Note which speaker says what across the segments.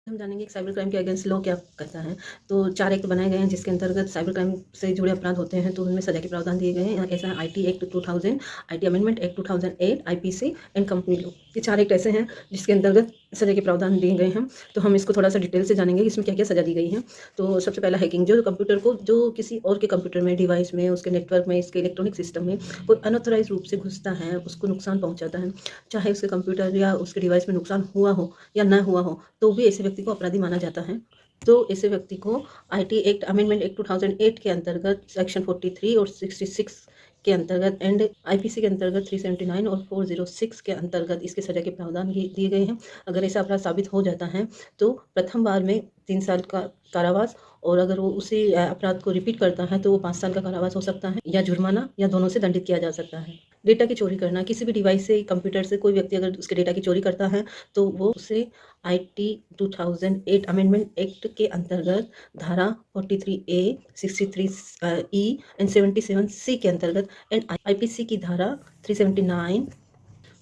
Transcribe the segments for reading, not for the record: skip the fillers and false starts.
Speaker 1: हम जानेंगे कि साइबर क्राइम के अगेंस्ट लॉ क्या कहता है। तो 4 एक्ट बनाए गए हैं जिसके अंतर्गत साइबर क्राइम से जुड़े अपराध होते हैं तो उनमें सजा के प्रावधान दिए गए हैं। ऐसा है IT act 2000, IT amendment act 2008, IPC and company law. ये 4 एक्ट ऐसे हैं जिसके अंतर्गत सजा के प्रावधान दिए गए हैं। तो हम इसको थोड़ा सा डिटेल से जानेंगे कि इसमें क्या क्या सजा दी गई है। तो सबसे पहला हैकिंग, जो कंप्यूटर को जो किसी और के कंप्यूटर में, डिवाइस में, उसके नेटवर्क में, इसके इलेक्ट्रॉनिक सिस्टम में कोई अनऑथराइज रूप से घुसता है, उसको नुकसान पहुंचाता है, चाहे उसके कंप्यूटर या उसके डिवाइस में नुकसान हुआ हो या न हुआ हो, तो भी ऐसे व्यक्ति को अपराधी माना जाता है। तो ऐसे व्यक्ति को आईटी एक्ट अमेंडमेंट एक्ट 2008 के अंतर्गत सेक्शन 43 और 66 के अंतर्गत एंड आईपीसी के अंतर्गत 379 और 406 के अंतर्गत इसके सजा के प्रावधान दिए गए हैं। अगर ऐसा अपराध साबित हो जाता है तो प्रथम बार में 3 साल का कारावास, और अगर वो उसी अपराध को रिपीट करता है तो वो 5 साल का कारावास हो सकता है या जुर्माना या दोनों से दंडित किया जा सकता है। डेटा की चोरी करना, किसी भी डिवाइस से, कंप्यूटर से कोई व्यक्ति अगर उसके डेटा की चोरी करता है तो वो उसे आईटी 2008 अमेंडमेंट एक्ट के अंतर्गत धारा 43A, 63E एंड 77C के अंतर्गत एंड आईपीसी की धारा 379,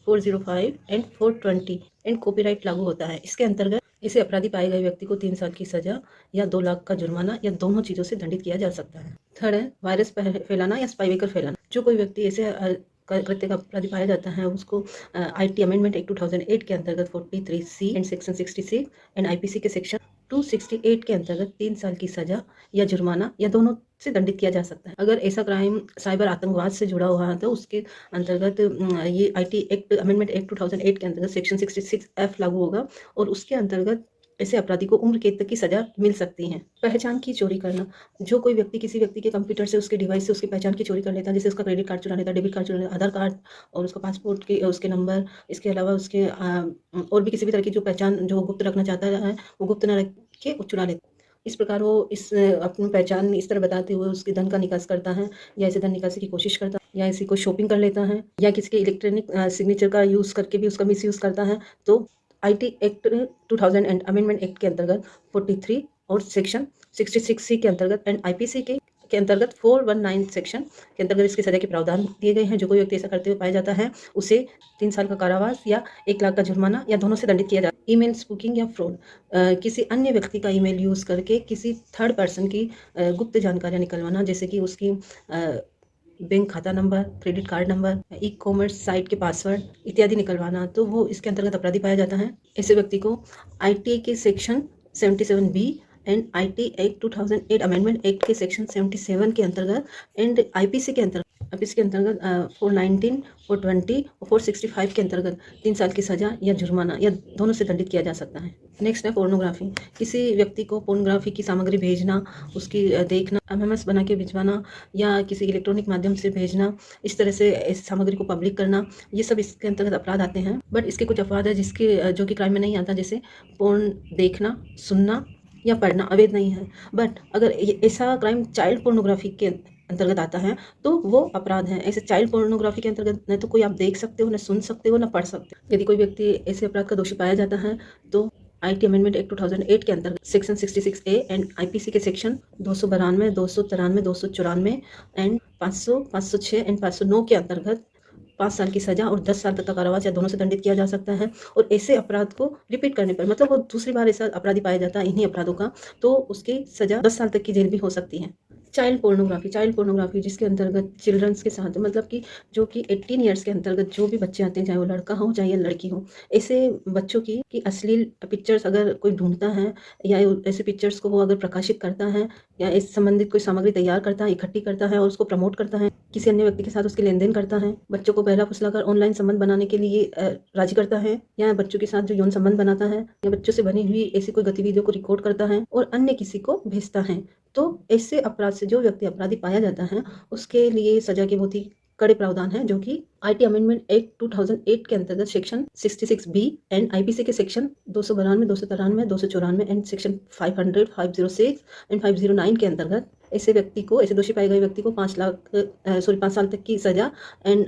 Speaker 1: 405 एंड 420 एंड कॉपीराइट लागू होता है। इसके अंतर्गत इसे अपराधी पाए गए व्यक्ति को 3 साल की सजा या 2 लाख का जुर्माना या दोनों चीजों से दंडित किया जा सकता है। थर्ड है वायरस फैलाना या स्पाईवेकर फैलाना। जो कोई व्यक्ति ऐसे कृत्य का अपराधी पाया जाता है उसको आईटी अमेंडमेंट एक्ट 2008 के अंतर्गत 43C and section 66 and IPC के सेक्शन 268 के अंतर्गत 3 साल की सजा या जुर्माना या दोनों से दंडित किया जा सकता है। अगर ऐसा क्राइम साइबर आतंकवाद से जुड़ा हुआ है तो उसके अंतर्गत ये आईटी एक्ट अमेंडमेंट एक्ट 2008 के अंतर्गत सेक्शन 66F लागू होगा और उसके अंतर्गत ऐसे अपराधी को उम्र कैद तक की सजा मिल सकती है। पहचान की चोरी करना, जो कोई व्यक्ति किसी व्यक्ति के कंप्यूटर से, उसके डिवाइस से उसकी पहचान की चोरी कर लेता है, जैसे उसका क्रेडिट कार्ड चुरा लेता है, डेबिट कार्ड चुरा लेता है, आधार कार्ड और उसका पासपोर्ट के उसके नंबर, इसके अलावा उसके और भी किसी भी तरह की जो पहचान जो गुप्त रखना चाहता है वो गुप्त न रख के वो चुरा लेता है। इस प्रकार वो इस अपनी पहचान इस तरह बताते हुए उसके धन का निकास करता है या ऐसे धन निकासी की कोशिश करता है या इसी को शॉपिंग कर लेता है या किसी के इलेक्ट्रॉनिक सिग्नेचर का यूज़ करके भी उसका मिसयूज़ करता है। तो IT act 2000 and amendment act के अंतर्गत 43 और सेक्शन 66C के अंतर्गत एंड आईपीसी के अंतर्गत 419 सेक्शन के अंतर्गत इसके सजा के प्रावधान दिए गए हैं। जो कोई व्यक्ति ऐसा करते हुए पाया जाता है उसे 3 साल का कारावास या 1 लाख का जुर्माना या दोनों से दंडित किया जाता है। ईमेल स्पूकिंग या फ्रॉड, किसी अन्य व्यक्ति का ईमेल यूज़ करके किसी थर्ड पर्सन की गुप्त जानकारियां निकलवाना, जैसे कि उसकी बैंक खाता number, credit card number, e commerce site के पासवर्ड इत्यादि निकलवाना, तो वो इसके अंतर्गत अपराधी पाया जाता है। ऐसे व्यक्ति को आईटी के section 77B and IT act 2008 amendment act के सेक्शन 77 के अंतर्गत एंड आईपीसी के अंतर्गत 419, 420 और 465 के अंतर्गत 3 साल की सजा या जुर्माना या दोनों से दंडित किया जा सकता है। नेक्स्ट है पोर्नोग्राफी, किसी व्यक्ति को पोर्नोग्राफी की सामग्री भेजना, उसकी देखना, एमएमएस बना के भिजवाना या किसी इलेक्ट्रॉनिक माध्यम से भेजना, इस तरह से इस सामग्री को पब्लिक करना, ये सब इसके अंतर्गत अपराध आते हैं। बट इसके कुछ अपराध है जिसके जो कि क्राइम में नहीं आता, जैसे पोर्न देखना, सुनना या पढ़ना अवैध नहीं है। बट अगर ऐसा क्राइम चाइल्ड पोर्नोग्राफी के अंतर्गत आता है तो वो अपराध है। ऐसे चाइल्ड पोर्नोग्राफी के अंतर्गत न तो कोई आप देख सकते हो, न सुन सकते हो, न पढ़ सकते हो। यदि कोई व्यक्ति ऐसे अपराध का दोषी पाया जाता है तो आईटी अमेंडमेंट एक्ट 2008 के अंतर्गत सेक्शन 66A एंड आईपीसी के सेक्शन 292, 293, 294 एंड 500, 506 एंड 509 के अंतर्गत 5 साल की सजा और 10 साल तक का कारावास या दोनों से दंडित किया जा सकता है। और ऐसे अपराध को रिपीट करने पर, मतलब वो दूसरी बार ऐसा अपराधी पाया जाता है इन्हीं अपराधों का, तो उसकी सजा 10 साल तक की जेल भी हो सकती है। चाइल्ड पोर्नोग्राफी जिसके अंतर्गत चिल्ड्रंस के साथ, मतलब कि जो कि 18 ईयर्स के अंतर्गत जो भी बच्चे आते हैं, चाहे वो लड़का हो चाहे लड़की हो, ऐसे बच्चों की अश्लील पिक्चर्स अगर कोई ढूंढता है या ऐसे पिक्चर्स को वो अगर प्रकाशित करता है या इस संबंधित कोई सामग्री तैयार करता है, इकट्ठी करता है और उसको प्रमोट करता है, किसी अन्य व्यक्ति के साथ उसके लेन देन करता है, बच्चों को बहला फुसलाकर ऑनलाइन संबंध बनाने के लिए राजी करता है, या बच्चों के साथ जो यौन संबंध बनाता है या बच्चों से बनी हुई ऐसी कोई गतिविधियों को रिकॉर्ड करता है और अन्य किसी को भेजता है, तो ऐसे अपराध से जो व्यक्ति अपराधी पाया जाता है उसके लिए सजा के बहुत ही कड़े प्रावधान है, जो कि आईटी अमेंडमेंट एक्ट 2008 के अंतर्गत सेक्शन 66B एंड आईपीसी के सेक्शन 292, 293, 294 एंड सेक्शन 500, 506 एंड 509 के अंतर्गत ऐसे व्यक्ति को, ऐसे दोषी पाए गए व्यक्ति को 5 साल तक की सजा एंड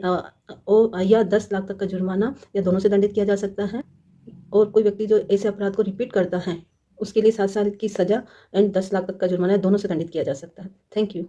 Speaker 1: या 10 लाख तक का जुर्माना या दोनों से दंडित किया जा सकता है। और कोई व्यक्ति जो ऐसे अपराध को रिपीट करता है उसके लिए 7 साल की सजा एंड 10 लाख तक का जुर्माना दोनों से दंडित किया जा सकता है। Thank you.